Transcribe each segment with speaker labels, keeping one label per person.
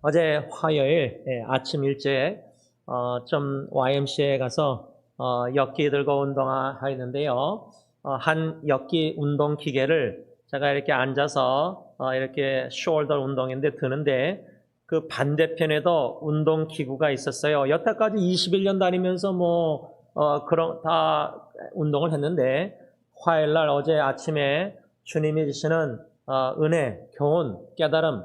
Speaker 1: 어제 화요일 아침 일찍 좀 YMCA에 가서 역기 들고 운동하였는데요. 한 역기 운동 기계를 제가 이렇게 앉아서 이렇게 숄더 운동인데 드는데 그 반대편에도 운동 기구가 있었어요. 여태까지 21년 다니면서 그런 다 운동을 했는데 화요일 날 어제 아침에 주님이 주시는 은혜, 교훈, 깨달음,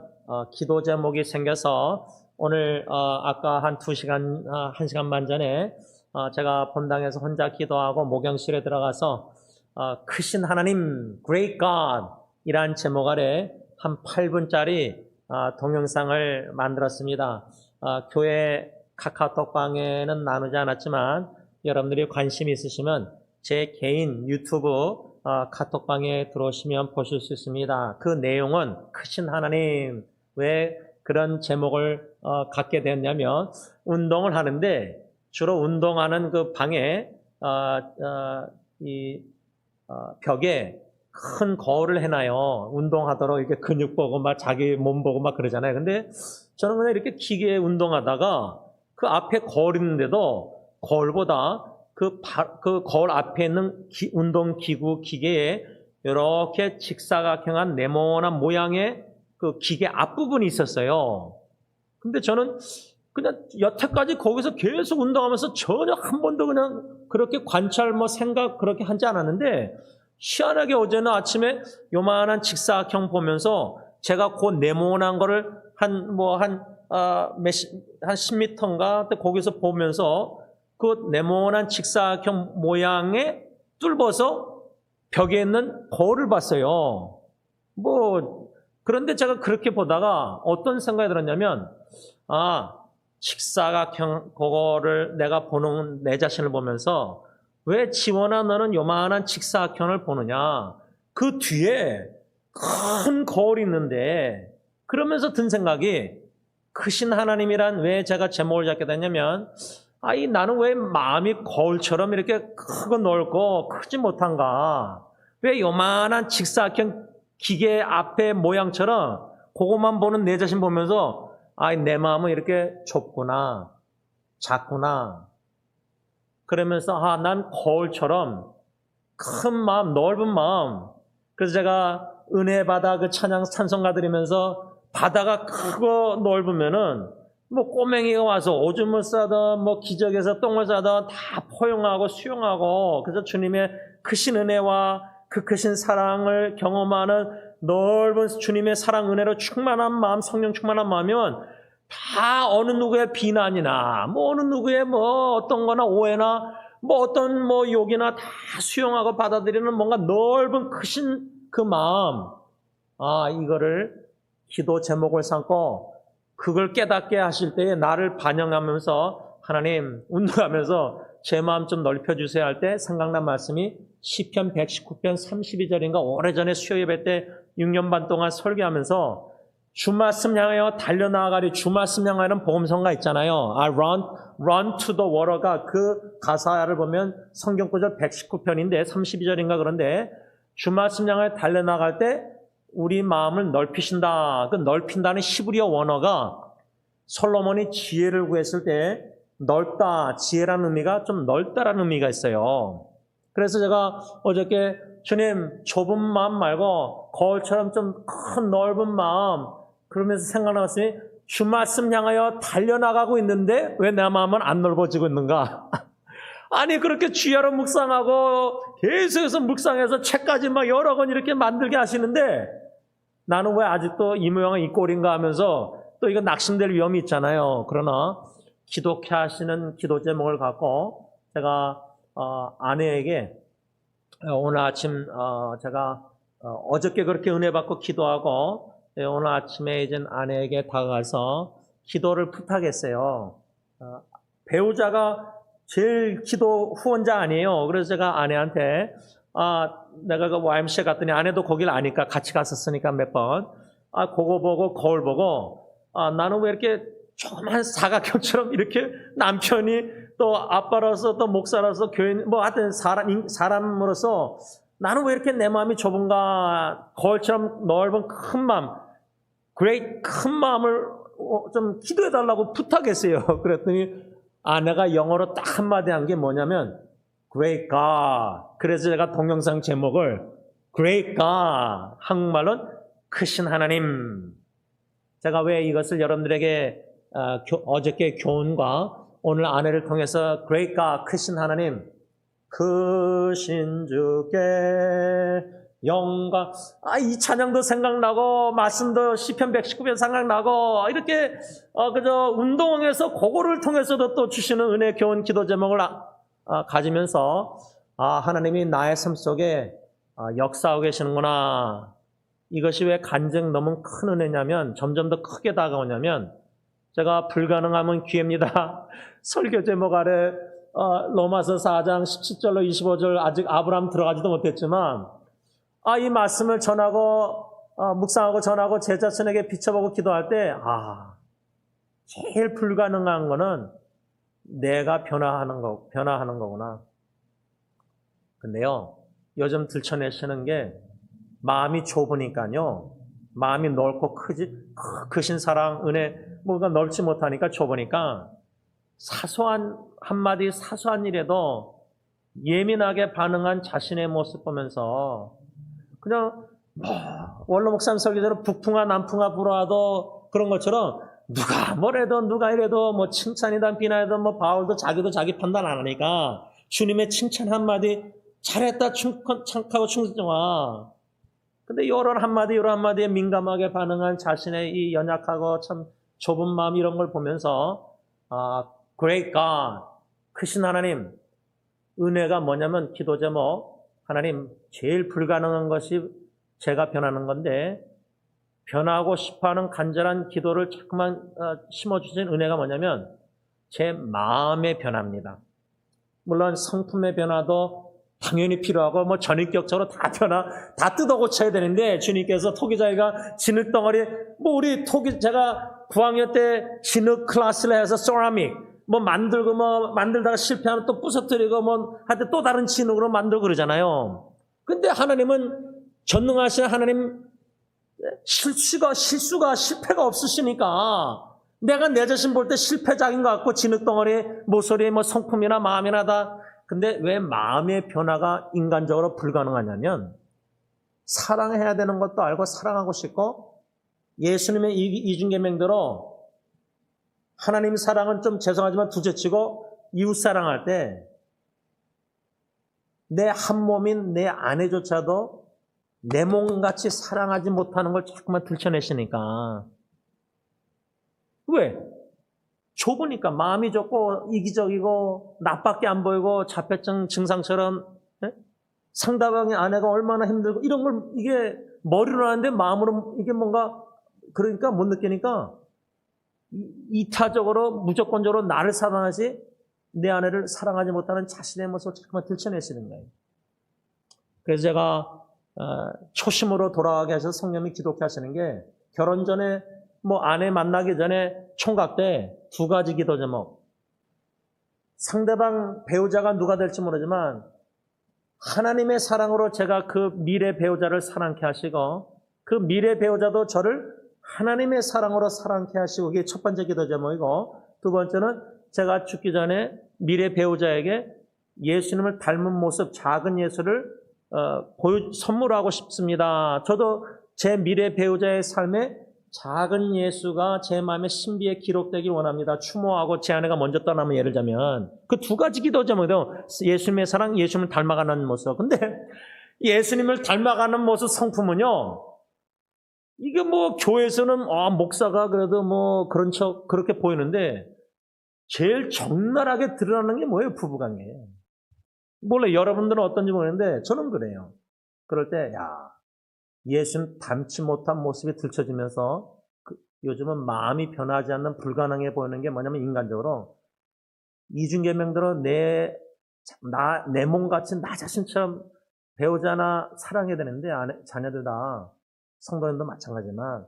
Speaker 1: 기도 제목이 생겨서 오늘 아까 한 2시간, 1시간 반 전에 제가 본당에서 혼자 기도하고 목욕실에 들어가서 크신 하나님, Great God 이란 제목 아래 한 8분짜리 동영상을 만들었습니다. 교회 카카오톡방에는 나누지 않았지만 여러분들이 관심이 있으시면 제 개인 유튜브 카톡방에 들어오시면 보실 수 있습니다. 그 내용은 크신 하나님, 왜 그런 제목을 갖게 되었냐면 운동을 하는데 주로 운동하는 그 방에 벽에 큰 거울을 해놔요. 운동하도록 이렇게 근육 보고 막 자기 몸 보고 막 그러잖아요. 근데 저는 그냥 이렇게 기계 운동하다가 그 앞에 거울 있는데도 거울보다 그 거울 앞에 있는 운동기구 기계에 이렇게 직사각형한 네모난 모양의 그 기계 앞부분이 있었어요. 근데 저는 그냥 여태까지 거기서 계속 운동하면서 전혀 한 번도 그냥 그렇게 관찰 생각 그렇게 하지 않았는데 희한하게 어제는 아침에 요만한 직사각형 보면서 제가 그 네모난 거를 한 10m인가 거기서 보면서 그 네모난 직사각형 모양에 뚫어서 벽에 있는 거울을 봤어요. 그런데 제가 그렇게 보다가 어떤 생각이 들었냐면, 직사각형 그거를 내가 보는 내 자신을 보면서 왜 지원아 너는 요만한 직사각형을 보느냐? 그 뒤에 큰 거울이 있는데 그러면서 든 생각이 크신 하나님이란 왜 제가 제목을 잡게 됐냐면 나는 왜 마음이 거울처럼 이렇게 크고 넓고 크지 못한가? 왜 요만한 직사각형 기계 앞에 모양처럼 그것만 보는 내 자신 보면서 내 마음은 이렇게 좁구나, 작구나. 그러면서 난 거울처럼 큰 마음, 넓은 마음. 그래서 제가 은혜 바다 그 찬송가 드리면서 바다가 크고 넓으면은 꼬맹이가 와서 오줌을 싸든 기적에서 똥을 싸든 다 포용하고 수용하고 그래서 주님의 크신 은혜와 그 크신 사랑을 경험하는 넓은 주님의 사랑 은혜로 충만한 마음, 성령 충만한 마음이면 다 어느 누구의 비난이나 어느 누구의 어떤 거나 오해나 어떤 욕이나 다 수용하고 받아들이는 뭔가 넓은 크신 그 마음, 이거를 기도 제목을 삼고 그걸 깨닫게 하실 때에 나를 반영하면서 하나님 운동하면서 제 마음 좀 넓혀주세요 할 때 생각난 말씀이 시편 119편 32절인가 오래전에 수요 예배 때 6년 반 동안 설교하면서 주 말씀 향하여 달려나가리 주 말씀 향하는 복음성가 있잖아요. run to the water가 그 가사를 보면 성경 구절 119편인데 32절인가 그런데 주 말씀 향하여 달려나갈 때 우리 마음을 넓히신다. 그 넓힌다는 히브리어 원어가 솔로몬이 지혜를 구했을 때 넓다, 지혜라는 의미가 좀 넓다라는 의미가 있어요. 그래서 제가 어저께 주님 좁은 마음 말고 거울처럼 좀 큰 넓은 마음 그러면서 생각나왔으니 주 말씀 향하여 달려나가고 있는데 왜 내 마음은 안 넓어지고 있는가? 그렇게 주야로 묵상하고 계속해서 묵상해서 책까지 여러 권 이렇게 만들게 하시는데 나는 왜 아직도 이 모양은 이 꼴인가 하면서 또 이거 낙심될 위험이 있잖아요. 그러나 기독해 하시는 기도 제목을 갖고 제가 아내에게 오늘 아침 제가 어저께 그렇게 은혜 받고 기도하고 오늘 아침에 이제 아내에게 다가가서 기도를 부탁했어요. 배우자가 제일 기도 후원자 아니에요. 그래서 제가 아내한테 내가 그 YMCA 갔더니 아내도 거길 아니까 같이 갔었으니까 몇 번 그거 보고 거울 보고 나는 왜 이렇게 조그만 사각형처럼 이렇게 남편이 또 아빠로서 또 목사로서 교인 하여튼 사람으로서 나는 왜 이렇게 내 마음이 좁은가? 거울처럼 넓은 큰 마음, 큰 마음을 좀 기도해달라고 부탁했어요. 그랬더니 아내가 영어로 딱 한마디 한 게 뭐냐면 Great God. 그래서 제가 동영상 제목을 Great God, 한국말로는 크신 하나님. 제가 왜 이것을 여러분들에게 어저께 교훈과 오늘 아내를 통해서 Great God, 크신 하나님, 크신 주께 영광. 이 찬양도 생각나고 말씀도 시편 119편 생각나고 이렇게 그저 운동에서 그거를 통해서도 또 주시는 은혜 교훈 기도 제목을 가지면서 하나님이 나의 삶 속에 역사하고 계시는구나. 이것이 왜 간증 너무 큰 은혜냐면 점점 더 크게 다가오냐면 제가 불가능하면 기회입니다. 설교 제목 아래 로마서 4장 17절로 25절 아직 아브라함 들어가지도 못했지만 이 말씀을 전하고 묵상하고 전하고 제 자신에게 비춰보고 기도할 때 제일 불가능한 거는 내가 변화하는 거구나. 근데요, 요즘 들춰내시는 게 마음이 좁으니까요. 마음이 넓고 크신 사랑, 은혜, 뭐가 넓지 못하니까 좁으니까 사소한 한마디 사소한 일에도 예민하게 반응한 자신의 모습 보면서 그냥 원로 목사님 설교대로 북풍아 남풍아 불어와도 그런 것처럼 누가 뭐래도 누가 이래도 뭐 칭찬이든 비난이든 뭐 바울도 자기도 자기 판단 안 하니까 주님의 칭찬 한마디 잘했다 착하고 충성화. 근데 이런 한마디에 민감하게 반응한 자신의 이 연약하고 참 좁은 마음 이런 걸 보면서 Great God, 크신 하나님, 은혜가 뭐냐면 기도 제목 하나님 제일 불가능한 것이 제가 변하는 건데 변하고 싶어하는 간절한 기도를 자꾸만 심어주신 은혜가 뭐냐면 제 마음의 변화입니다. 물론 성품의 변화도 당연히 필요하고 뭐 전인격적으로 다 뜯어 고쳐야 되는데 주님께서 토기자기가 진흙덩어리 우리 제가 9학년 때 진흙 클래스를 해서 세라믹 만들다가 실패하면 또 부서뜨리고 하여튼 또 다른 진흙으로 만들고 그러잖아요. 근데 하나님은 전능하신 하나님 실패가 없으시니까 내가 내 자신 볼 때 실패작인 것 같고 진흙덩어리 모서리 성품이나 마음이나 다. 근데 왜 마음의 변화가 인간적으로 불가능하냐면 사랑해야 되는 것도 알고 사랑하고 싶고 예수님의 이중계명대로 하나님 사랑은 좀 죄송하지만 두째치고 이웃 사랑할 때 내 한 몸인 내 아내조차도 내 몸같이 사랑하지 못하는 걸 자꾸만 들춰내시니까 왜? 좁으니까 마음이 좁고 이기적이고 나밖에 안 보이고 자폐증 증상처럼 상대방의 아내가 얼마나 힘들고 이런 걸 이게 머리로 하는데 마음으로 이게 뭔가 그러니까 못 느끼니까 이타적으로 무조건적으로 나를 사랑하지 내 아내를 사랑하지 못하는 자신의 모습을 자꾸만 들춰내시는 거예요. 그래서 제가 초심으로 돌아가게 하셔서 성령이 기독케 하시는 게 결혼 전에 아내 만나기 전에 총각 때 2가지 기도 제목. 상대방 배우자가 누가 될지 모르지만 하나님의 사랑으로 제가 그 미래 배우자를 사랑케 하시고 그 미래 배우자도 저를 하나님의 사랑으로 사랑케 하시고 그게 첫 번째 기도 제목이고 두 번째는 제가 죽기 전에 미래 배우자에게 예수님을 닮은 모습 작은 예수를 선물하고 싶습니다. 저도 제 미래 배우자의 삶에 작은 예수가 제 마음의 신비에 기록되길 원합니다. 추모하고 제 아내가 먼저 떠나면 예를 들자면 그 2가지 기도 제목이요. 예수님의 사랑, 예수님을 닮아가는 모습. 근데 예수님을 닮아가는 모습 성품은요. 이게 교회에서는 목사가 그래도 그렇게 보이는데 제일 적나라하게 드러나는 게 뭐예요? 부부관계예요. 몰라 여러분들은 어떤지 모르겠는데 저는 그래요. 그럴 때 예수님 닮지 못한 모습이 들춰지면서 요즘은 마음이 변하지 않는 불가능해 보이는 게 뭐냐면 인간적으로 이중계명대로 내 몸같이 나 자신처럼 배우자나 사랑해야 되는데 자녀들 다 성도님도 마찬가지지만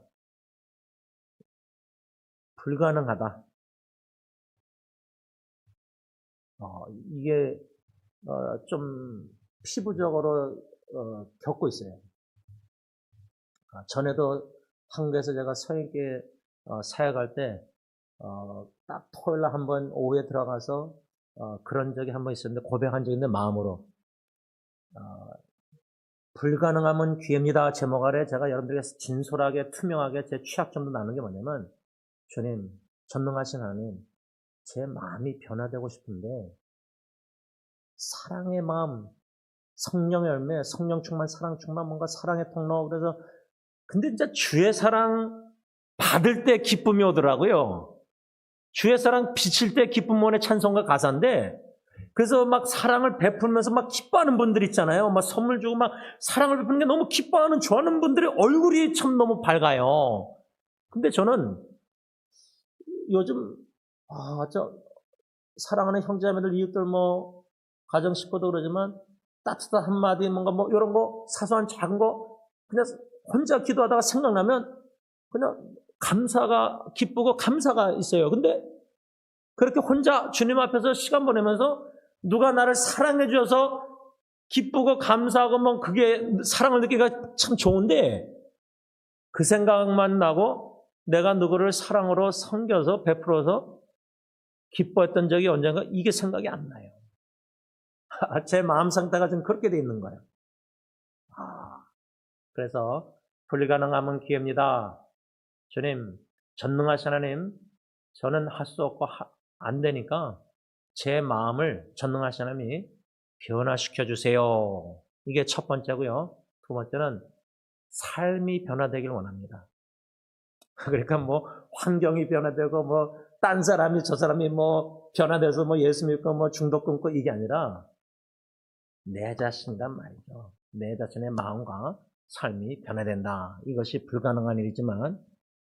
Speaker 1: 불가능하다. 이게 좀 피부적으로 겪고 있어요. 전에도 한국에서 제가 성인께 사역할 때 딱 토요일 날 한번 오후에 들어가서 그런 적이 한번 있었는데 고백한 적이 있는데 마음으로 불가능함은 기회입니다. 제목 아래 제가 여러분들에게 진솔하게 투명하게 제 취약점도 나누는 게 뭐냐면 주님, 전능하신 하나님, 제 마음이 변화되고 싶은데 사랑의 마음, 성령의 열매, 성령 충만, 사랑 충만, 뭔가 사랑의 통로. 그래서 근데 진짜 주의 사랑 받을 때 기쁨이 오더라고요. 주의 사랑 비칠 때 기쁨 오는 찬송가 가사인데 그래서 막 사랑을 베풀면서 막 기뻐하는 분들 있잖아요. 막 선물 주고 막 사랑을 베푸는 게 너무 기뻐하는 좋아하는 분들의 얼굴이 참 너무 밝아요. 근데 저는 요즘 사랑하는 형제자매들, 이웃들, 뭐 가정 식구도 그러지만 따뜻한 한마디 뭔가 뭐 이런 거 사소한 작은 거 그냥 혼자 기도하다가 생각나면 그냥 기쁘고 감사가 있어요. 근데 그렇게 혼자 주님 앞에서 시간 보내면서 누가 나를 사랑해 주셔서 기쁘고 감사하고 뭐 그게 사랑을 느끼기가 참 좋은데 그 생각만 나고 내가 누구를 사랑으로 섬겨서 베풀어서 기뻐했던 적이 언젠가 이게 생각이 안 나요. 제 마음 상태가 좀 그렇게 돼 있는 거예요. 그래서 불가능함은 기회입니다. 주님, 전능하신 하나님, 저는 할 수 없고 안 되니까 제 마음을 전능하신 하나님이 변화시켜 주세요. 이게 첫 번째고요. 두 번째는 삶이 변화되길 원합니다. 그러니까 뭐 환경이 변화되고 뭐 딴 사람이 저 사람이 뭐 변화돼서 뭐 예수 믿고 뭐 중독 끊고 이게 아니라 내 자신과 말이죠. 내 자신의 마음과 삶이 변화된다. 이것이 불가능한 일이지만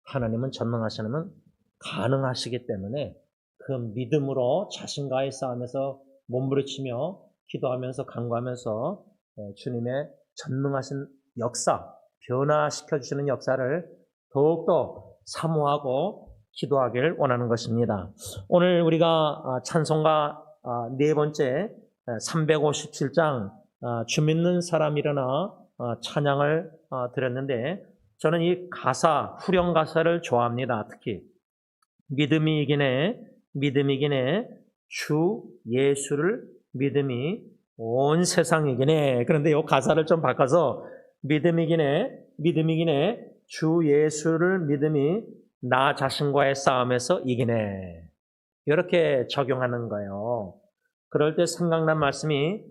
Speaker 1: 하나님은 전능하시면 가능하시기 때문에 그 믿음으로 자신과의 싸움에서 몸부림치며 기도하면서 간구하면서 주님의 전능하신 역사, 변화시켜 주시는 역사를 더욱더 사모하고 기도하길 원하는 것입니다. 오늘 우리가 찬송가 네 번째 357장 주 믿는 사람 일어나 찬양을 드렸는데 저는 이 가사, 후렴 가사를 좋아합니다. 특히 믿음이 이기네, 믿음이 이기네, 주 예수를 믿음이 온 세상이 이기네. 그런데 이 가사를 좀 바꿔서 믿음이 이기네, 믿음이 이기네, 주 예수를 믿음이 나 자신과의 싸움에서 이기네. 이렇게 적용하는 거예요. 그럴 때 생각난 말씀이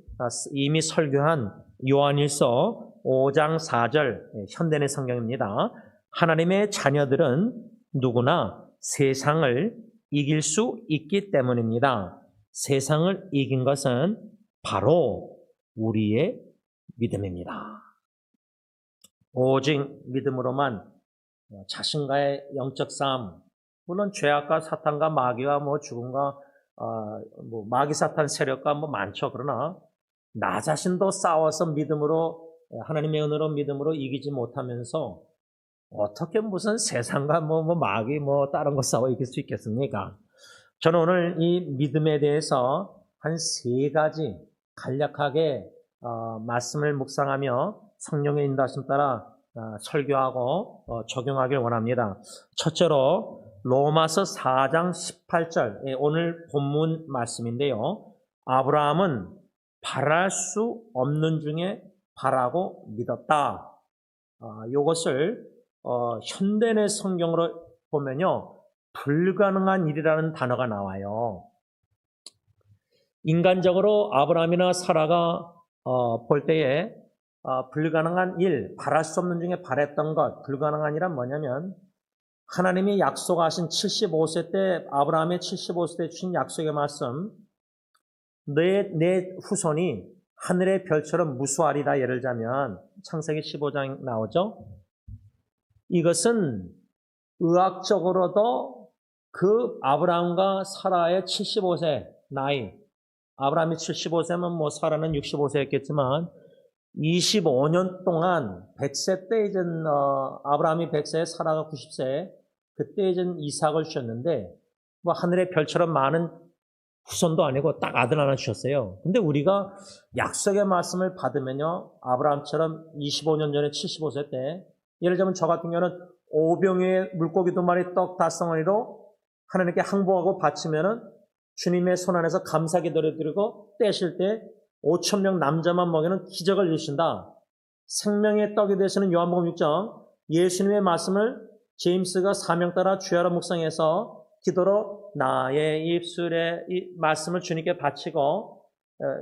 Speaker 1: 이미 설교한 요한일서 5장 4절 현대의 성경입니다. 하나님의 자녀들은 누구나 세상을 이길 수 있기 때문입니다. 세상을 이긴 것은 바로 우리의 믿음입니다. 오직 믿음으로만 자신과의 영적 싸움, 물론 죄악과 사탄과 마귀와 뭐 죽음과 뭐 마귀 사탄 세력과 뭐 많죠. 그러나 나 자신도 싸워서 믿음으로 하나님의 은혜로 믿음으로 이기지 못하면서 어떻게 무슨 세상과 뭐 마귀 뭐 다른 거 싸워 이길 수 있겠습니까? 저는 오늘 이 믿음에 대해서 한 세 가지 간략하게 말씀을 묵상하며 성령의 인도하심 따라 설교하고 적용하길 원합니다. 첫째로 로마서 4장 18절 오늘 본문 말씀인데요. 아브라함은 바랄 수 없는 중에 바라고 믿었다. 이것을 현대의 성경으로 보면요. 불가능한 일이라는 단어가 나와요. 인간적으로 아브라함이나 사라가 볼 때에 불가능한 일, 바랄 수 없는 중에 바랬던 것, 불가능한 일은 뭐냐면 하나님이 약속하신 75세 때 아브라함의 75세 때 주신 약속의 말씀 내 후손이 하늘의 별처럼 무수하리라 예를 들자면 창세기 15장 나오죠. 이것은 의학적으로도 그 아브라함과 사라의 75세 나이 아브라함이 75세면 뭐 사라는 65세였겠지만 25년 동안 100세 때 이제 아브라함이 100세, 사라가 90세 그때 이제 이삭을 주셨는데 뭐 하늘의 별처럼 많은 후손도 아니고 딱 아들 하나 주셨어요. 근데 우리가 약속의 말씀을 받으면요 아브라함처럼 25년 전에 75세 때 예를 들면 저 같은 경우는 5병의 물고기 2마리 떡 5덩어리로 하나님께 항복하고 바치면은 주님의 손 안에서 감사 기도를 드리고 떼실 때 5,000명 남자만 먹이는 기적을 이루신다. 생명의 떡이 되시는 요한복음 6장 예수님의 말씀을 제임스가 사명 따라 주야로 묵상해서 기도로 나의 입술에 이 말씀을 주님께 바치고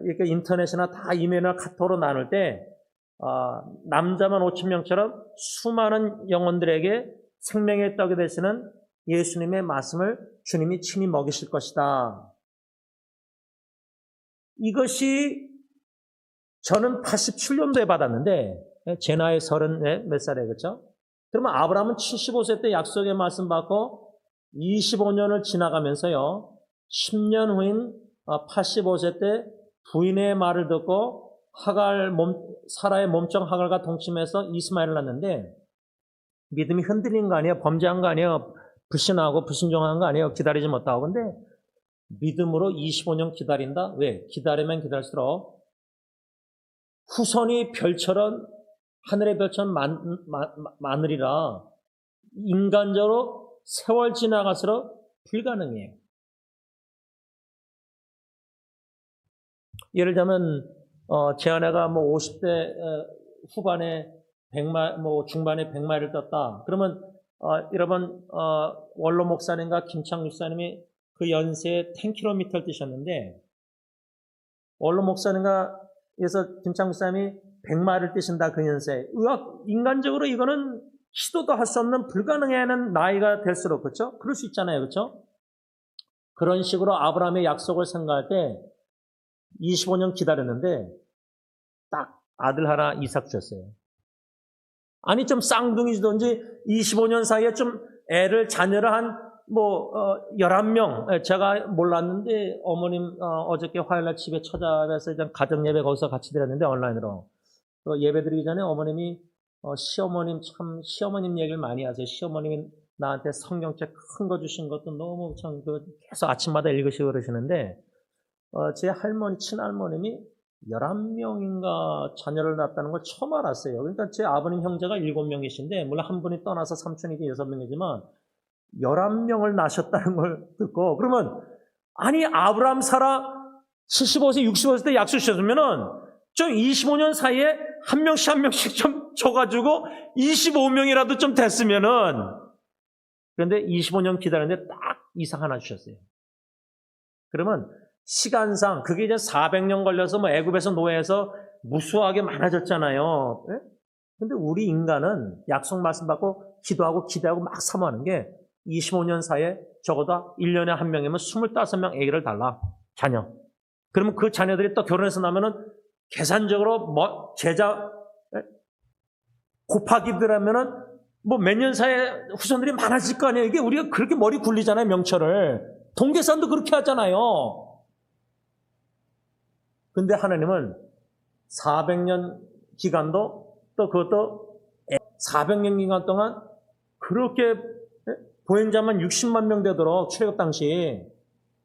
Speaker 1: 이렇게 인터넷이나 다 이메일이나 카톡으로 나눌 때 남자만 5,000명처럼 수많은 영혼들에게 생명의 떡이 되시는 예수님의 말씀을 주님이 친히 먹이실 것이다. 이것이 저는 87년도에 받았는데 제 나이 30 몇 살이에요. 그렇죠? 그러면 아브라함은 75세 때 약속의 말씀 받고 25년을 지나가면서요. 10년 후인 85세 때 부인의 말을 듣고 사라의 몸종 하갈과 동침해서 이스마엘을 낳는데 믿음이 흔들린 거 아니에요? 범죄한 거 아니에요? 불신하고 불순종한 거 아니에요? 기다리지 못하고. 근데 믿음으로 25년 기다린다? 왜? 기다리면 기다릴수록 후손이 별처럼 하늘의 별처럼 많으리라. 인간적으로 세월 지나갈수록 불가능해요. 예를 들면 제 아내가 50대 후반에 100마일, 중반에 100마일을 떴다. 그러면 여러분 원로 목사님과 김창 목사님이 그 연세에 10km를 뛰셨는데 원로 목사님과 그래서 김창 목사님이 100마일을 뛰신다 그 연세에 인간적으로 이거는 시도도 할 수 없는 불가능해하는 나이가 될수록 그렇죠? 그럴 수 있잖아요, 그렇죠? 그런 식으로 아브라함의 약속을 생각할 때 25년 기다렸는데 딱 아들 하나 이삭 줬어요. 아니 좀 쌍둥이든지 25년 사이에 좀 자녀를 한 11명 제가 몰랐는데 어머님 어저께 화요일날 집에 찾아뵈서 가정예배 거기서 같이 드렸는데 온라인으로 예배 드리기 전에 어머님이 시어머님 얘기를 많이 하세요. 시어머님이 나한테 성경책 큰 거 주신 것도 너무 참 계속 아침마다 읽으시고 그러시는데 제 할머니, 친할머님이 11명인가 자녀를 낳았다는 걸 처음 알았어요. 그러니까 제 아버님 형제가 7명이신데, 물론 한 분이 떠나서 삼촌이기 6명이지만, 11명을 낳으셨다는 걸 듣고, 그러면, 아니, 아브라함, 사라 75세, 65세 때 약속 주셨으면은, 좀 25년 사이에 한 명씩 좀 줘가지고, 25명이라도 좀 됐으면은, 그런데 25년 기다렸는데 딱 이삭 하나 주셨어요. 그러면, 시간상 그게 이제 400년 걸려서 애굽에서 노예해서 무수하게 많아졌잖아요. 네? 근데 우리 인간은 약속 말씀 받고 기도하고 기대하고 막 사모하는 게 25년 사이에 적어도 1년에 한 명이면 25명 아기를 달라. 자녀. 그러면 그 자녀들이 또 결혼해서 나면은 계산적으로 제자 곱하기들 하면은 몇 년 사이에 후손들이 많아질 거 아니에요. 이게 우리가 그렇게 머리 굴리잖아요. 명철을. 동계산도 그렇게 하잖아요. 근데 하나님은 400년 기간도 또 그것도 400년 기간 동안 그렇게 보행자만 60만 명 되도록 출애굽 당시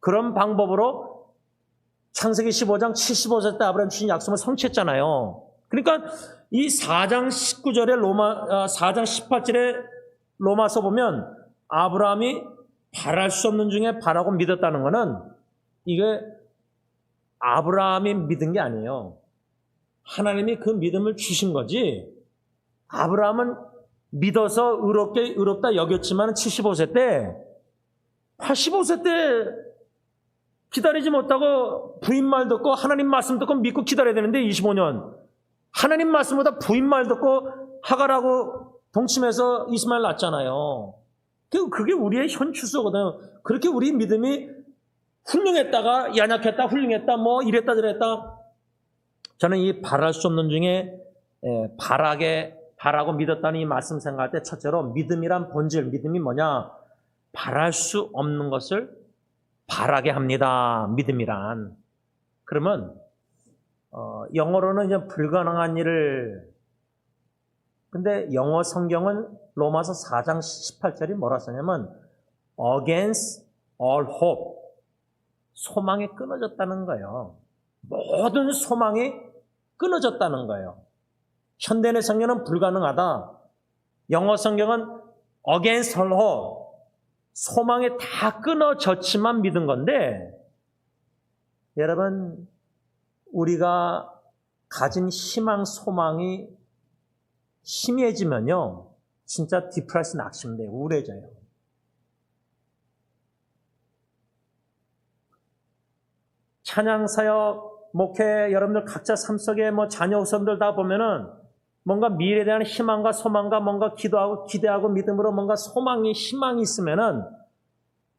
Speaker 1: 그런 방법으로 창세기 15장 75세 때 아브라함 주신 약속을 성취했잖아요. 그러니까 이 4장 19절에 4장 18절에 로마서 보면 아브라함이 바랄 수 없는 중에 바라고 믿었다는 것은 이게 아브라함이 믿은 게 아니에요. 하나님이 그 믿음을 주신 거지. 아브라함은 믿어서 의롭다 여겼지만 75세 때, 85세 때 기다리지 못하고 부인 말 듣고 하나님 말씀 듣고 믿고 기다려야 되는데 25년. 하나님 말씀보다 부인 말 듣고 하갈하고 동침해서 이스마엘 낳았잖아요. 그게 우리의 현추소거든요. 그렇게 우리 믿음이 훌륭했다가 연약했다 훌륭했다 이랬다 저랬다. 저는 이 바랄 수 없는 중에 바라고 믿었다는 이 말씀 생각할 때 첫째로 믿음이란 본질, 믿음이 뭐냐? 바랄 수 없는 것을 바라게 합니다. 믿음이란. 그러면 영어로는 이제 불가능한 일을, 근데 영어 성경은 로마서 4장 18절이 뭐라 쓰냐면 against all hope, 소망이 끊어졌다는 거예요. 모든 소망이 끊어졌다는 거예요. 현대인의 성경은 불가능하다. 영어 성경은 against all hope. 소망이 다 끊어졌지만 믿은 건데, 여러분, 우리가 가진 희망, 소망이 희미해지면요, 진짜 디프레스 낙심돼요. 우울해져요. 찬양사역, 목회, 여러분들 각자 삶 속에 자녀 후손들 다 보면은 뭔가 미래에 대한 희망과 소망과 뭔가 기도하고 기대하고 믿음으로 뭔가 소망이, 희망이 있으면은,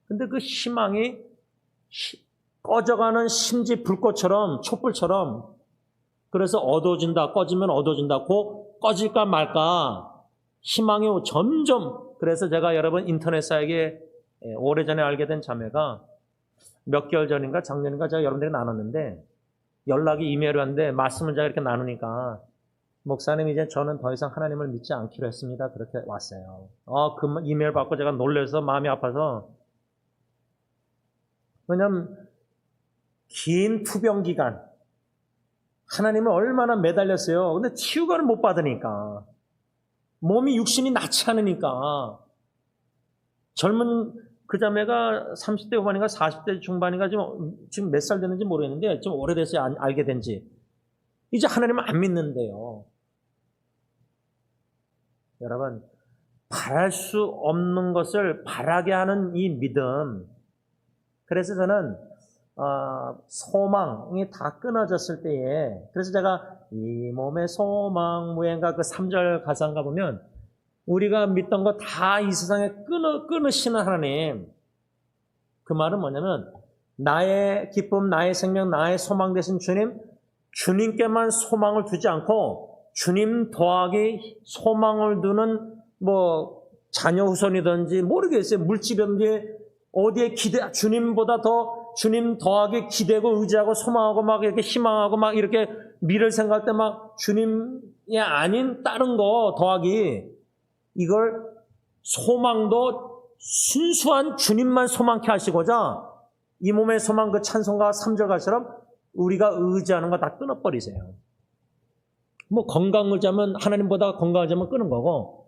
Speaker 1: 근데 그 희망이 꺼져가는 심지 불꽃처럼, 촛불처럼, 그래서 어두워진다, 꺼지면 어두워진다, 꺼질까 말까, 희망이 점점, 그래서 제가 여러분 인터넷 사역에 오래전에 알게 된 자매가 몇 개월 전인가 작년인가 제가 여러분들에게 나눴는데, 연락이 이메일을 왔는데 말씀을 제가 이렇게 나누니까, 목사님 이제 저는 더 이상 하나님을 믿지 않기로 했습니다. 그렇게 왔어요. 그 이메일 받고 제가 놀라서 마음이 아파서, 왜냐하면 긴 투병 기간, 하나님을 얼마나 매달렸어요. 근데 치유가를 못 받으니까, 몸이 육신이 낫지 않으니까, 젊은 그 자매가 30대 후반인가 40대 중반인가 지금 몇 살 됐는지 모르겠는데 좀 오래돼서 알게 된지, 이제 하나님을 안 믿는데요. 여러분, 바랄 수 없는 것을 바라게 하는 이 믿음, 그래서 저는 소망이 다 끊어졌을 때에, 그래서 제가 이 몸의 소망 무행가 그 3절 가사인가 보면, 우리가 믿던 거 다 이 세상에 끊으시는 하나님, 그 말은 뭐냐면 나의 기쁨, 나의 생명, 나의 소망 되신 주님, 주님께만 소망을 두지 않고 주님 더하기 소망을 두는 자녀 후손이든지 모르겠어요, 물질이든지 어디에 주님보다 더 주님 더하기 기대고 의지하고 소망하고 막 이렇게 희망하고 막 이렇게 미래를 생각할 때 막 주님이 아닌 다른 거 더하기, 이걸 소망도 순수한 주님만 소망케 하시고자 이 몸의 소망 그 찬송가 3절 가처럼 우리가 의지하는 거 다 끊어버리세요. 건강 의지하면 하나님보다 건강 의지하면 끊은 거고,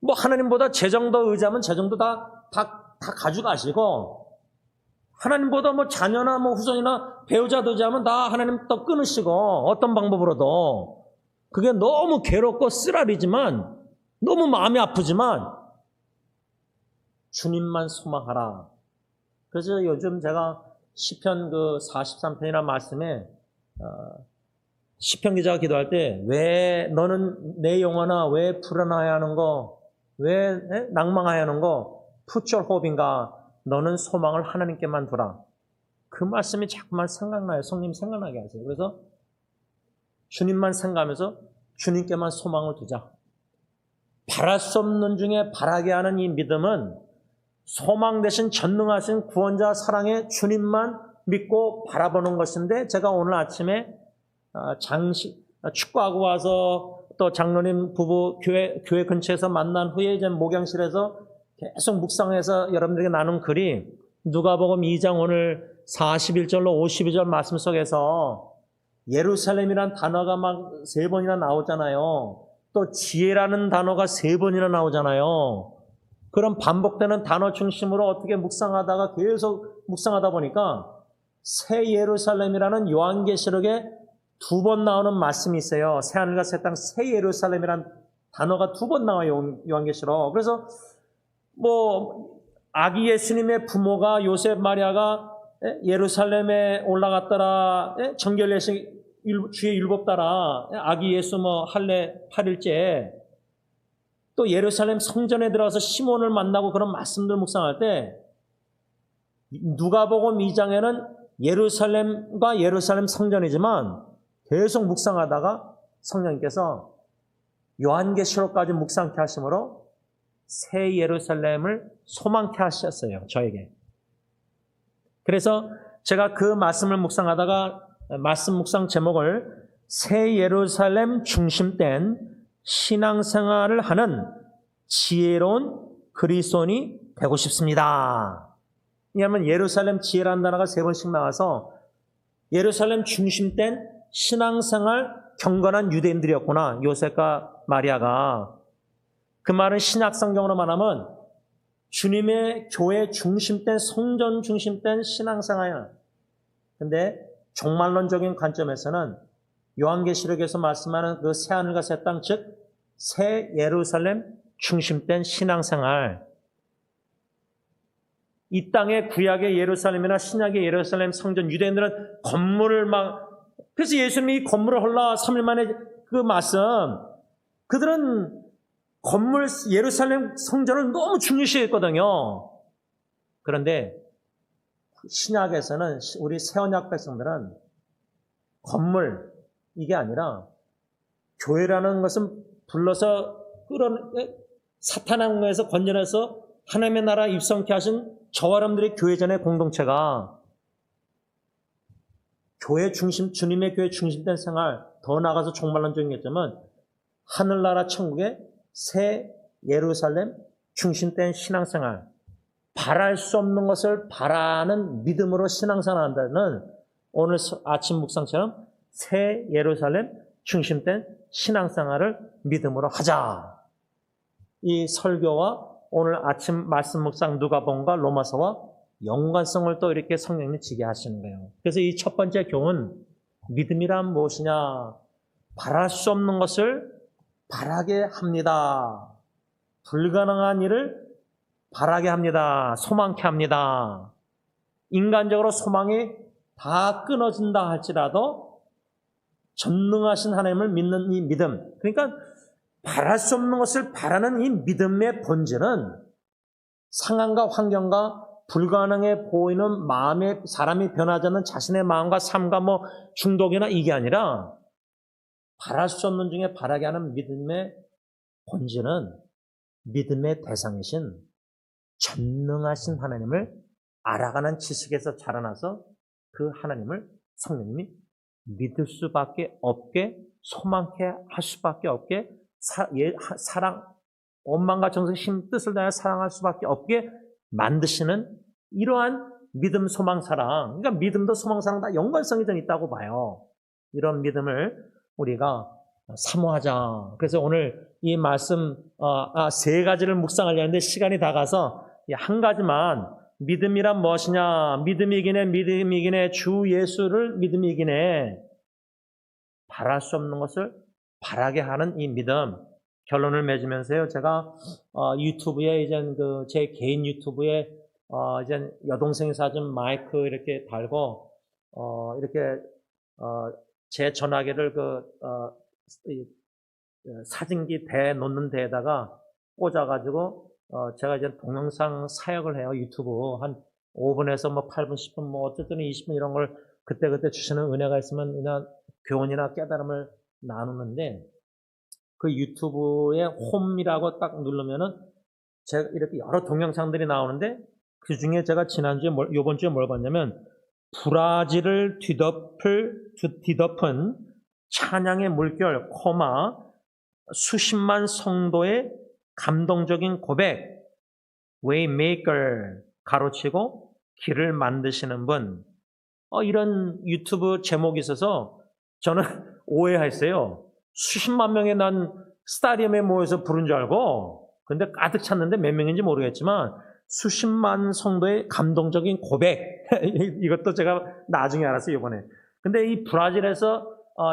Speaker 1: 하나님보다 재정도 의지하면 재정도 다 가져가시고, 하나님보다 자녀나 후손이나 배우자도 의지하면 다 하나님 또 끊으시고, 어떤 방법으로도. 그게 너무 괴롭고 쓰라리지만, 너무 마음이 아프지만 주님만 소망하라. 그래서 요즘 제가 시편 그 43편이라는 말씀에 시편 기자가 기도할 때, 왜 너는 내 영혼아 왜 불안하여 하는 거, 왜 낭망하여 하는 거, Put your hope인가, 너는 소망을 하나님께만 두라. 그 말씀이 자꾸만 생각나요. 성님 생각나게 하세요. 그래서 주님만 생각하면서 주님께만 소망을 두자. 바랄 수 없는 중에 바라게 하는 이 믿음은 소망 대신 전능하신 구원자 사랑의 주님만 믿고 바라보는 것인데, 제가 오늘 아침에 축구하고 와서 또 장로님 부부 교회 근처에서 만난 후에 이제 목양실에서 계속 묵상해서 여러분들에게 나눈 글이, 누가복음 2장 오늘 41절로 52절 말씀 속에서 예루살렘이란 단어가 막 3번이나 나오잖아요. 또 지혜라는 단어가 3번이나 나오잖아요. 그런 반복되는 단어 중심으로 어떻게 묵상하다가 계속 묵상하다 보니까 새 예루살렘이라는 요한계시록에 2번 나오는 말씀이 있어요. 새하늘과 새 땅, 새 예루살렘이라는 단어가 2번 나와요, 요한계시록. 그래서 아기 예수님의 부모가 요셉 마리아가 예루살렘에 올라갔더라, 정결례식 주의 율법 따라 아기 예수 할례 8일째, 또 예루살렘 성전에 들어가서 시몬을 만나고 그런 말씀들 묵상할 때, 누가복음 2장에는 예루살렘과 예루살렘 성전이지만 계속 묵상하다가 성령님께서 요한계시록까지 묵상케 하심으로 새 예루살렘을 소망케 하셨어요, 저에게. 그래서 제가 그 말씀을 묵상하다가 말씀 묵상 제목을 새 예루살렘 중심된 신앙생활을 하는 지혜로운 그리스도인이 되고 싶습니다. 왜냐하면 예루살렘 지혜라는 단어가 3번씩 나와서 예루살렘 중심된 신앙생활 경건한 유대인들이었구나, 요셉과 마리아가. 그 말은 신약 성경으로 말하면 주님의 교회 중심된, 성전 중심된 신앙생활. 근데 종말론적인 관점에서는 요한계시록에서 말씀하는 그 새하늘과 새 땅, 즉 새 예루살렘 중심된 신앙생활. 이 땅의 구약의 예루살렘이나 신약의 예루살렘 성전, 유대인들은 건물을 그래서 예수님이 건물을 헐라 3일 만에 그 말씀, 그들은 건물 예루살렘 성전을 너무 중요시했거든요. 그런데 신약에서는 우리 새언약 백성들은 건물 이게 아니라 교회라는 것은 불러서 사탄의 공에서 건져내서 하나님의 나라 입성케 하신 저와 여러분들의 교회전의 공동체가 교회 중심, 주님의 교회 중심된 생활, 더 나아가서 종말론적인 개념은 하늘나라 천국의 새 예루살렘 중심된 신앙생활, 바랄 수 없는 것을 바라는 믿음으로 신앙생활한다는 오늘 아침 묵상처럼 새 예루살렘 중심된 신앙생활을 믿음으로 하자. 이 설교와 오늘 아침 말씀 묵상 누가복음과 로마서와 연관성을 또 이렇게 성령님이 지게 하시는 거예요. 그래서 이 첫 번째 교훈, 믿음이란 무엇이냐? 바랄 수 없는 것을 바라게 합니다. 불가능한 일을 바라게 합니다. 소망케 합니다. 인간적으로 소망이 다 끊어진다 할지라도 전능하신 하나님을 믿는 이 믿음, 그러니까 바랄 수 없는 것을 바라는 이 믿음의 본질은 상황과 환경과 불가능해 보이는 마음의 사람이 변하지 않는 자신의 마음과 삶과 중독이나 이게 아니라 바랄 수 없는 중에 바라게 하는 믿음의 본질은 믿음의 대상이신 전능하신 하나님을 알아가는 지식에서 자라나서 그 하나님을 성령님이 믿을 수밖에 없게, 소망케 할 수밖에 없게, 사랑, 원망과 정성의 힘, 뜻을 다해 사랑할 수밖에 없게 만드시는 이러한 믿음, 소망, 사랑. 그러니까 믿음도 소망, 사랑 다 연관성이 좀 있다고 봐요. 이런 믿음을 우리가 사모하자. 그래서 오늘 이 말씀 세 가지를 묵상하려 하는데 시간이 다 가서 한 가지만, 믿음이란 무엇이냐? 믿음이기네 주 예수를 믿음이기네. 바랄 수 없는 것을 바라게 하는 이 믿음. 결론을 맺으면서요, 제가 유튜브에 이제 제 개인 유튜브에 이제 여동생 사진 마이크 이렇게 달고 이렇게 제 전화기를 사진기 대 놓는 데에다가 꽂아가지고 제가 이제 동영상 사역을 해요. 유튜브 한 5분에서 8분, 10분, 어쨌든 20분 이런 걸 그때그때 주시는 은혜가 있으면 그냥 교훈이나 깨달음을 나누는데, 그 유튜브의 홈이라고 딱 누르면은 제가 이렇게 여러 동영상들이 나오는데, 그 중에 제가 지난주에 요번 주에 뭘 봤냐면, 브라질을 뒤덮은 찬양의 물결, 수십만 성도의 감동적인 고백, Waymaker, 가로치고 길을 만드시는 분. 이런 유튜브 제목이 있어서 저는 오해했어요. 수십만 명의 난 스타디움에 모여서 부른 줄 알고, 근데 가득 찼는데 몇 명인지 모르겠지만 수십만 성도의 감동적인 고백. 이것도 제가 나중에 알았어요, 이번에. 근데 이 브라질에서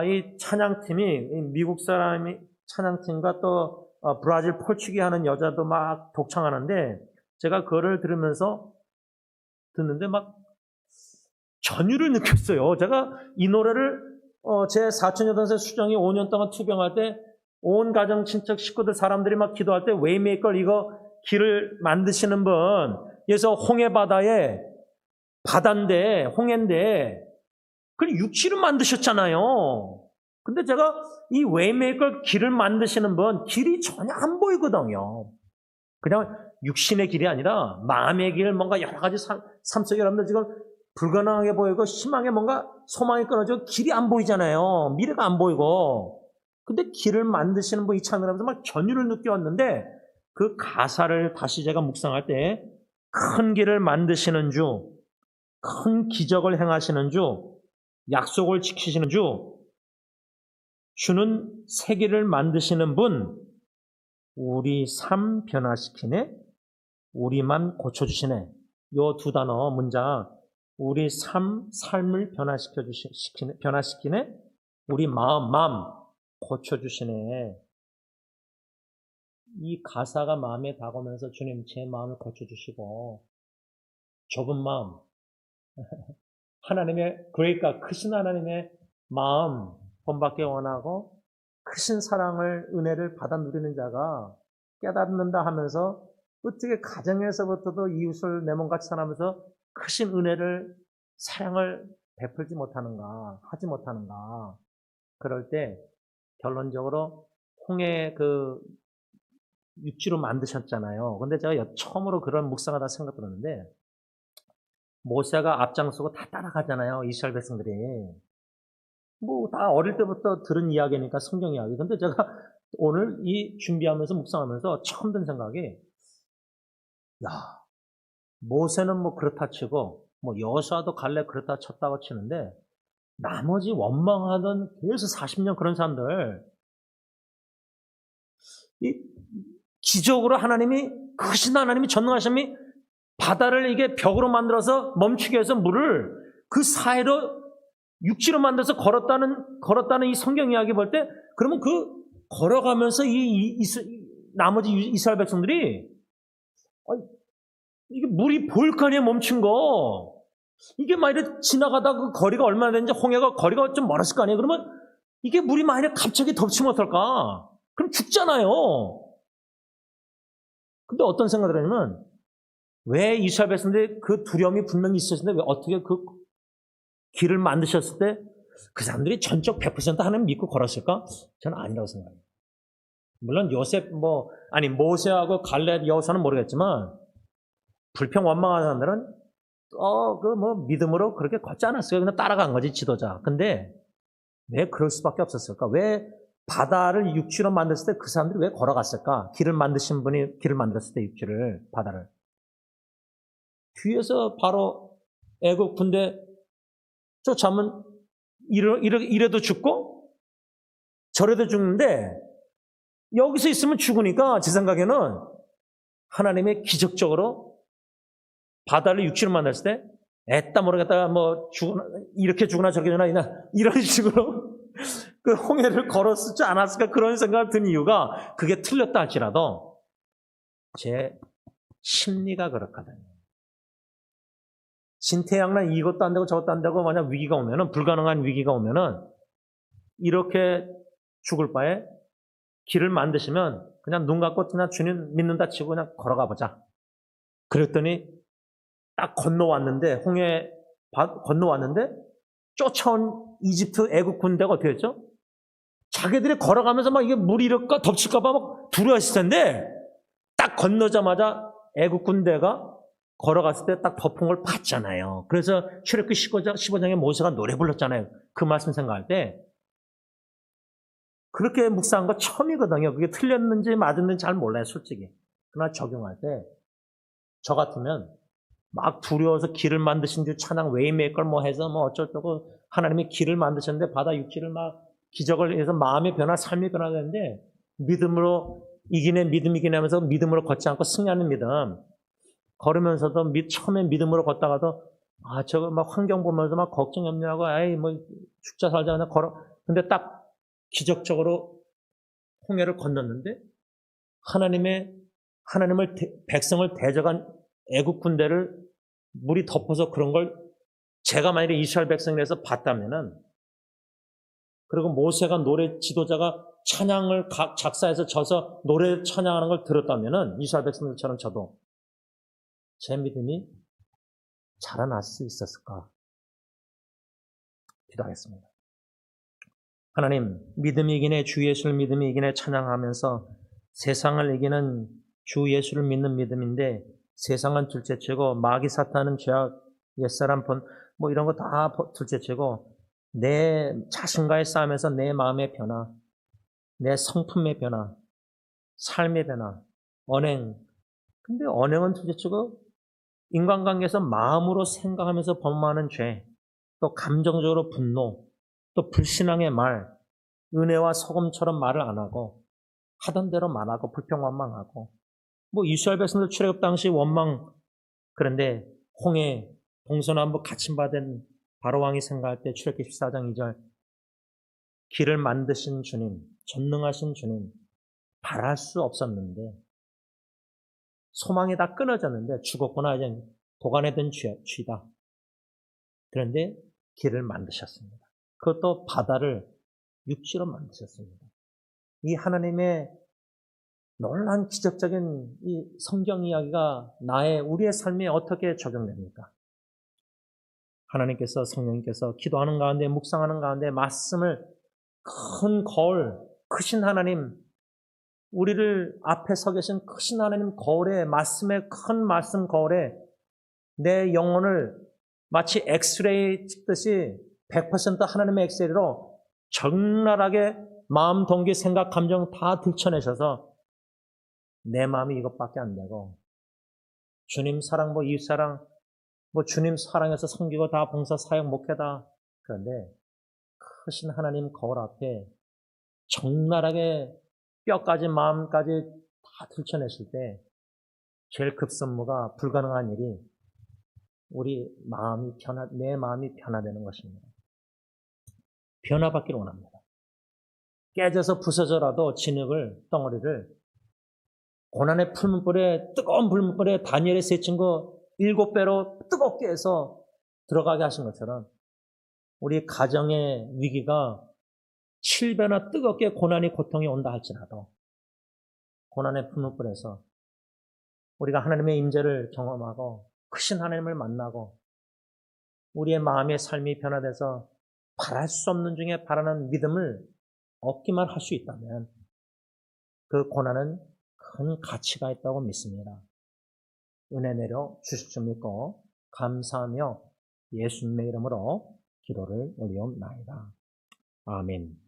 Speaker 1: 이 찬양팀이, 미국 사람이 찬양팀과 또 브라질 폴치기 하는 여자도 막 독창하는데, 제가 그거를 듣는데 막 전율을 느꼈어요. 제가 이 노래를 제 사촌 여동생 수정이 5년 동안 투병할 때 온 가정, 친척, 식구들, 사람들이 막 기도할 때 웨이메이커 이거 길을 만드시는 분, 그래서 홍해 바다인데 홍해인데 그걸 육지로 만드셨잖아요. 근데 제가 이 웨이메이커 길을 만드시는 분, 길이 전혀 안 보이거든요. 그냥 육신의 길이 아니라 마음의 길, 뭔가 여러 가지 삶 속에 여러분들 지금 불가능하게 보이고 희망에 뭔가 소망이 끊어지고 길이 안 보이잖아요. 미래가 안 보이고. 근데 길을 만드시는 분, 이 찬양하면서 막 전율을 느껴왔는데, 그 가사를 다시 제가 묵상할 때 큰 길을 만드시는 주, 큰 기적을 행하시는 주, 약속을 지키시는 주, 주는 새 길을 만드시는 분, 우리 삶 변화시키네, 우리만 고쳐주시네. 요 두 단어 문장, 우리 삶을 변화시키네. 우리 마음 고쳐주시네. 이 가사가 마음에 다가오면서 주님 제 마음을 고쳐주시고 좁은 마음, 하나님의 그러니까 크신 하나님의 마음 본받기 원하고 크신 사랑을 은혜를 받아 누리는 자가 깨닫는다 하면서 어떻게 가정에서부터도 이웃을 내 몸같이 사랑하면서 크신 은혜를 사랑을 베풀지 못하는가 하지 못하는가. 그럴 때 결론적으로 홍해 그 육지로 만드셨잖아요. 근데 제가 처음으로 그런 묵상하다 생각 들었는데 모세가 앞장서고 다 따라가잖아요. 이스라엘 백성들이. 뭐 다 어릴 때부터 들은 이야기니까 성경 이야기. 근데 제가 오늘 이 준비하면서 묵상하면서 처음 든 생각이 야, 모세는 뭐 그렇다 치고 뭐 여호수아도 갈렙 그렇다 쳤다고 치는데 나머지 원망하던 계속 40년 그런 사람들 이 기적으로 하나님이 크신 하나님이 전능하심이 바다를 이게 벽으로 만들어서 멈추게 해서 물을 그 사이로 육지로 만들어서 걸었다는 이 성경 이야기 볼 때 그러면 그 걸어가면서 나머지 이스라엘 백성들이 이게 물이 보일 거 아니에요, 멈춘 거. 이게 만약에 지나가다 그 거리가 얼마나 되는지 홍해가 거리가 좀 멀었을 거 아니에요. 그러면 이게 물이 만약에 갑자기 덮치면 어떨까? 그럼 죽잖아요. 근데 어떤 생각을 하냐면 왜 이스라엘 백성들이 그 두려움이 분명히 있었는데 왜 어떻게 그 길을 만드셨을 때 그 사람들이 전적 100% 하나님 믿고 걸었을까? 저는 아니라고 생각해요. 물론 모세하고 갈렙 여호수아는 모르겠지만 불평 원망하는 사람들은 믿음으로 그렇게 걷지 않았어요. 그냥 따라간 거지, 지도자. 근데 왜 그럴 수밖에 없었을까? 왜 바다를 육지로 만들었을 때 그 사람들이 왜 걸어갔을까? 길을 만드신 분이 길을 만들었을 때 바다를. 뒤에서 바로 애국 군대 쫓아오면 이래도 죽고 저래도 죽는데 여기서 있으면 죽으니까 제 생각에는 하나님의 기적적으로 바다를 육지로 만들었을 때 애따 모르겠다 이렇게 죽으나 저렇게 죽으나 이런 식으로 그 홍해를 걸었을지 않았을까 그런 생각이 든 이유가 그게 틀렸다 할지라도 제 심리가 그렇거든요. 진퇴양난 이것도 안 되고 저것도 안 되고 만약 위기가 오면은 불가능한 위기가 오면은 이렇게 죽을 바에 길을 만드시면 그냥 눈 감고 그냥 주님 믿는다 치고 그냥 걸어가 보자. 그랬더니 딱 건너왔는데 홍해 건너왔는데 쫓아온 이집트 애국 군대가 어떻게 했죠? 자기들이 걸어가면서 막 이게 물이 이럴까 덮칠까 봐 막 두려워했을 텐데 딱 건너자마자 애국 군대가 걸어갔을 때 딱 덮은 걸 봤잖아요. 그래서 출애굽기 15장에 모세가 노래 불렀잖아요. 그 말씀 생각할 때 그렇게 묵상한 거 처음이거든요. 그게 틀렸는지 맞았는지 잘 몰라요, 솔직히. 그러나 적용할 때 저 같으면 막 두려워서 길을 만드신 줄 찬양 웨이메이커를 해서 어쩌고 하나님이 길을 만드셨는데 바다 육지를 막 기적을 해서 마음의 변화, 삶의 변화가 되는데 믿음으로 믿음이기네 하면서 믿음으로 걷지 않고 승리하는 믿음. 걸으면서도 처음에 믿음으로 걷다가도 저거 막 환경 보면서 막 걱정 염려하고 죽자 살자 그냥 걸어. 근데 딱 기적적으로 홍해를 건넜는데 하나님을 백성을 대적한 애국 군대를 물이 덮어서 그런 걸 제가 만약에 이스라엘 백성에서 봤다면은 그리고 모세가 노래 지도자가 찬양을 작사해서 져서 노래 찬양하는 걸 들었다면은 이스라엘 백성들처럼 저도 제 믿음이 자라날 수 있었을까? 기도하겠습니다. 하나님, 믿음이 이기네 주 예수를 믿음이 이기네 찬양하면서 세상을 이기는 주 예수를 믿는 믿음인데 세상은 둘째치고 마귀 사탄은 죄악 옛사람 이런 거 다 둘째치고 내 자신과의 싸움에서 내 마음의 변화, 내 성품의 변화, 삶의 변화, 언행. 근데 언행은 둘째치고 인간관계에서 마음으로 생각하면서 범하는 죄, 또 감정적으로 분노, 또 불신앙의 말, 은혜와 소금처럼 말을 안 하고 하던 대로 말하고 불평만망하고 뭐 이스라엘 백성들 출애굽 당시 원망, 그런데 홍해 동서남북 갇힘받은 바로왕이 생각할 때 출애굽기 14장 2절 길을 만드신 주님, 전능하신 주님, 바랄 수 없었는데 소망이 다 끊어졌는데 죽었구나, 이제 도간에 든 쥐다. 그런데 길을 만드셨습니다. 그것도 바다를 육지로 만드셨습니다. 이 하나님의 놀라운 기적적인 이 성경 이야기가 우리의 삶에 어떻게 적용됩니까? 하나님께서, 성령님께서 기도하는 가운데, 묵상하는 가운데 말씀을 큰 거울, 크신 하나님, 우리를 앞에 서 계신 크신 하나님 거울에, 말씀의 큰 말씀 거울에 내 영혼을 마치 엑스레이 찍듯이 100% 하나님의 엑스레이로 적나라하게 마음, 동기, 생각, 감정 다 들춰내셔서 내 마음이 이것밖에 안 되고 주님 사랑, 뭐 이웃 사랑, 뭐 주님 사랑해서 섬기고 다 봉사, 사역, 목회다. 그런데 크신 하나님 거울 앞에 적나라하게 뼈까지 마음까지 다 들춰냈을 때 제일 급선무가 불가능한 일이 내 마음이 변화되는 것입니다. 변화받기를 원합니다. 깨져서 부서져라도 덩어리를 고난의 풀문불에, 뜨거운 불문불에 다니엘의 세 친구 7배로 뜨겁게 해서 들어가게 하신 것처럼 우리 가정의 위기가 7배나 뜨겁게 고난이, 고통이 온다 할지라도 고난의 풀문불에서 우리가 하나님의 임재를 경험하고 크신 하나님을 만나고 우리의 마음의 삶이 변화돼서 바랄 수 없는 중에 바라는 믿음을 얻기만 할 수 있다면 그 고난은 큰 가치가 있다고 믿습니다. 은혜 내려 주실 줄 믿고 감사하며 예수님의 이름으로 기도를 올리옵나이다. 아멘.